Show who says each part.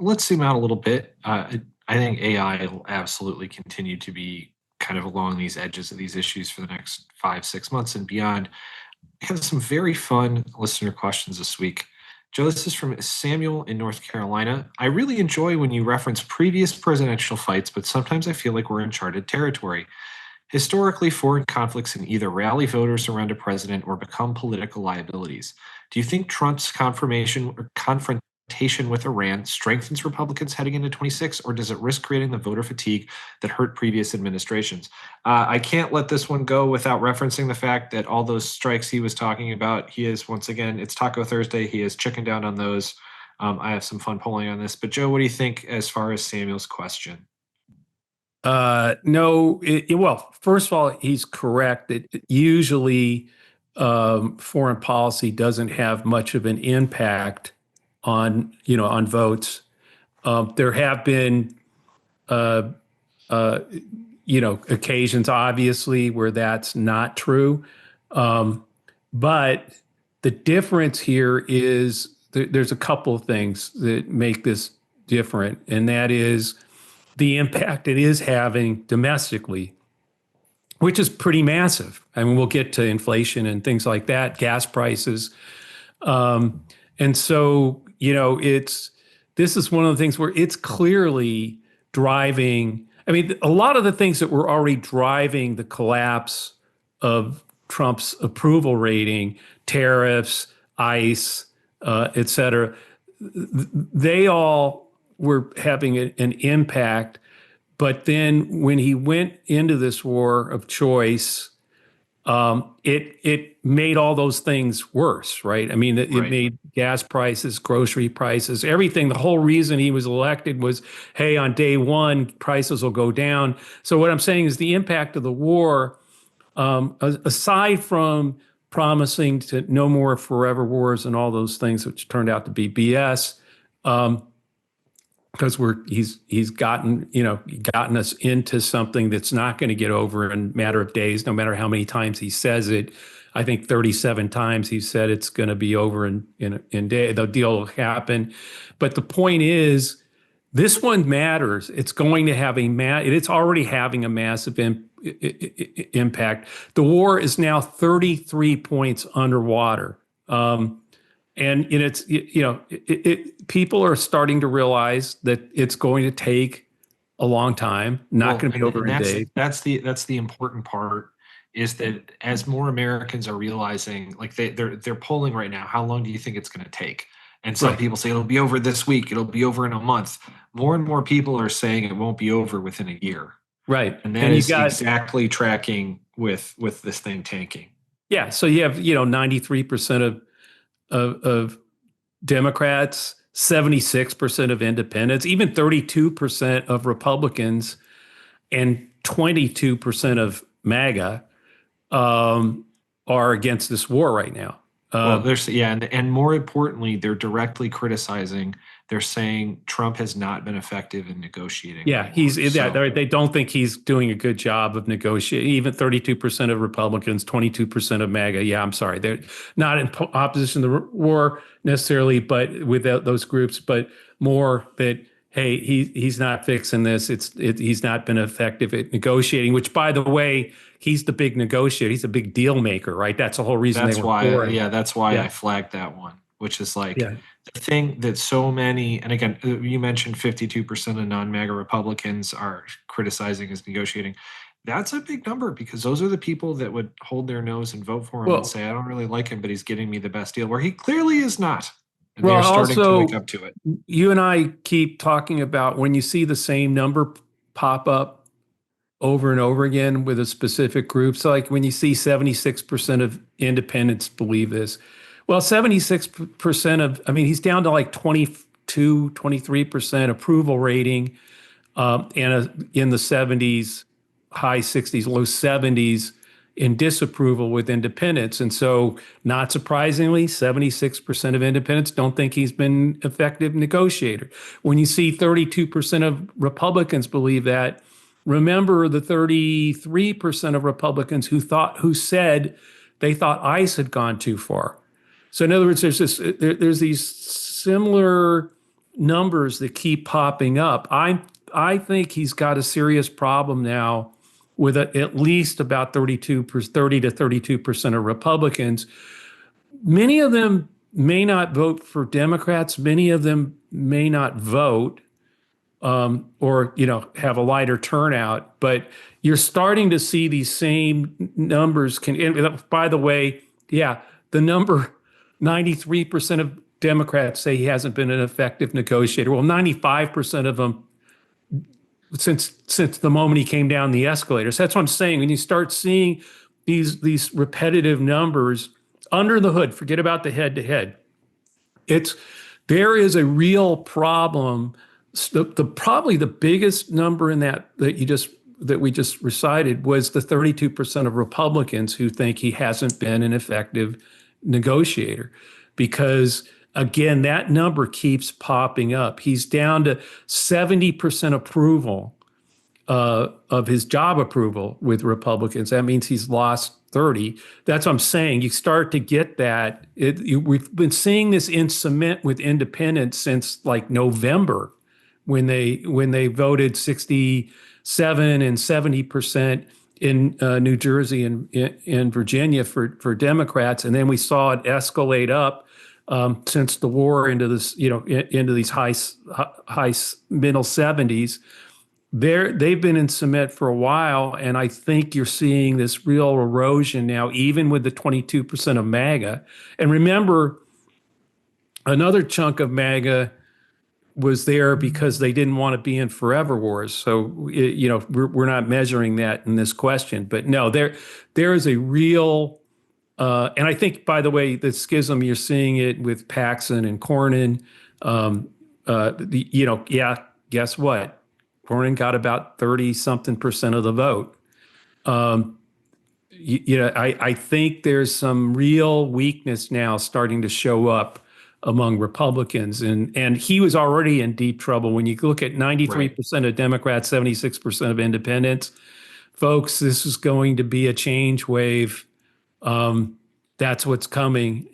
Speaker 1: let's zoom out a little bit. I think AI will absolutely continue to be kind of along these edges of these issues for the next 5, 6 months and beyond. I have some very fun listener questions this week. Joe, this is from Samuel in North Carolina. I really enjoy when you reference previous presidential fights, but sometimes I feel like we're in uncharted territory. Historically, foreign conflicts can either rally voters around a president or become political liabilities. Do you think Trump's confirmation or confrontation with Iran strengthens Republicans heading into 26, or does it risk creating the voter fatigue that hurt previous administrations? I can't let this one go without referencing the fact that all those strikes he was talking about, he is, once again, it's Taco Thursday. He is chickened down on those. I have some fun polling on this. But Joe, what do you think as far as Samuel's question?
Speaker 2: No, well, first of all, he's correct that usually foreign policy doesn't have much of an impact on votes. There have been, uh, uh, occasions, obviously, where that's not true. Um, but the difference here is there's a couple of things that make this different, and that is the impact it is having domestically, which is pretty massive. I mean, we'll get to inflation and things like that, gas prices. Um, and so, this is one of the things where it's clearly driving. I mean, a lot of the things that were already driving the collapse of Trump's approval rating, tariffs, ICE, et cetera, they all were having an impact. But then when he went into this war of choice, it made all those things worse, right? I mean, it
Speaker 1: Right.
Speaker 2: made gas prices, grocery prices, everything. The whole reason he was elected was, hey, on day one, prices will go down. So what I'm saying is the impact of the war, aside from promising to no more forever wars and all those things, which turned out to be BS, because he's gotten us into something that's not going to get over in a matter of days, no matter how many times he says it. I think 37 times he said it's going to be over in day. The deal will happen, but the point is, this one matters. It's going to have it's already having a massive impact. The war is now 33 points underwater. And people are starting to realize that it's going to take a long time, not going to be over
Speaker 1: and
Speaker 2: in
Speaker 1: that's
Speaker 2: days.
Speaker 1: that's the important part is that as more Americans are realizing, like they're polling right now, how long do you think it's going to take? And some
Speaker 2: Right,
Speaker 1: people say it'll be over this week, it'll be over in a month. More and more people are saying it won't be over within a year,
Speaker 2: right.
Speaker 1: and that
Speaker 2: And you
Speaker 1: is
Speaker 2: got,
Speaker 1: exactly tracking with this thing tanking.
Speaker 2: yeah, so you have, 93% of Democrats, 76% of independents, even 32% of Republicans, and 22% of MAGA are against this war right now.
Speaker 1: Well,
Speaker 2: Uh,
Speaker 1: there's yeah, and more importantly, they're directly criticizing. They're saying Trump has not been effective in negotiating
Speaker 2: Yeah,
Speaker 1: anymore. So
Speaker 2: they don't think he's doing a good job of negotiating. Even 32% of Republicans, 22% of MAGA. Yeah, I'm sorry. They're not in opposition to the war necessarily, but with those groups, but more that, hey, he's not fixing this. He's not been effective at negotiating, which, by the way, he's the big negotiator. He's a big deal maker, right? That's the whole reason they
Speaker 1: that's
Speaker 2: were
Speaker 1: why,
Speaker 2: for him.
Speaker 1: yeah, that's why I
Speaker 2: Yeah,
Speaker 1: flagged that one, which is like
Speaker 2: yeah.
Speaker 1: the thing that so many, and again, you mentioned 52% of non-MAGA Republicans are criticizing as negotiating. That's a big number because those are the people that would hold their nose and vote for him and
Speaker 2: Well,
Speaker 1: say, I don't really like him, but he's getting me the best deal, where he clearly is not. And they
Speaker 2: well,
Speaker 1: are starting to wake
Speaker 2: also,
Speaker 1: up to it.
Speaker 2: you and I keep talking about when you see the same number pop up over and over again with a specific group. So, like when you see 76% of independents believe this, well, 76% I mean, he's down to like 22, 23% approval rating, in the 70s, high 60s, low 70s in disapproval with independents. And so, not surprisingly, 76% of independents don't think he's been effective negotiator. When you see 32% of Republicans believe that, remember the 33% of Republicans who said they thought ICE had gone too far. So in other words, there's these similar numbers that keep popping up. I think he's got a serious problem now with at least about 30 to 32% of Republicans. Many of them may not vote for Democrats. Many of them may not vote, or have a lighter turnout. But you're starting to see these same numbers. And by the way, yeah, the number 93% of Democrats say he hasn't been an effective negotiator. Well, 95% of them since the moment he came down the escalators. That's what I'm saying. When you start seeing these repetitive numbers under the hood, forget about the head to head. There is a real problem. Probably the biggest number in that we just recited was the 32% of Republicans who think he hasn't been an effective negotiator, because again, that number keeps popping up. He's down to 70% approval of his job approval with Republicans. That means he's lost 30. That's what I'm saying. You start to get that. We've been seeing this in cement with independents since like November, when they voted 67 and 70% in New Jersey and in Virginia for Democrats, and then we saw it escalate up since the war into these high middle 70s. They've been in cement for a while, and I think you're seeing this real erosion now, even with the 22% of MAGA. And remember, another chunk of MAGA was there because they didn't want to be in forever wars. So we're not measuring that in this question. But no, there is a real, and I think, by the way, the schism, you're seeing it with Paxson and Cornyn. Guess what? Cornyn got about 30-something% of the vote. I think there's some real weakness now starting to show up among Republicans, and he was already in deep trouble. When you look at 93% of Democrats, 76% of independents, folks, this is going to be a change wave. That's what's coming.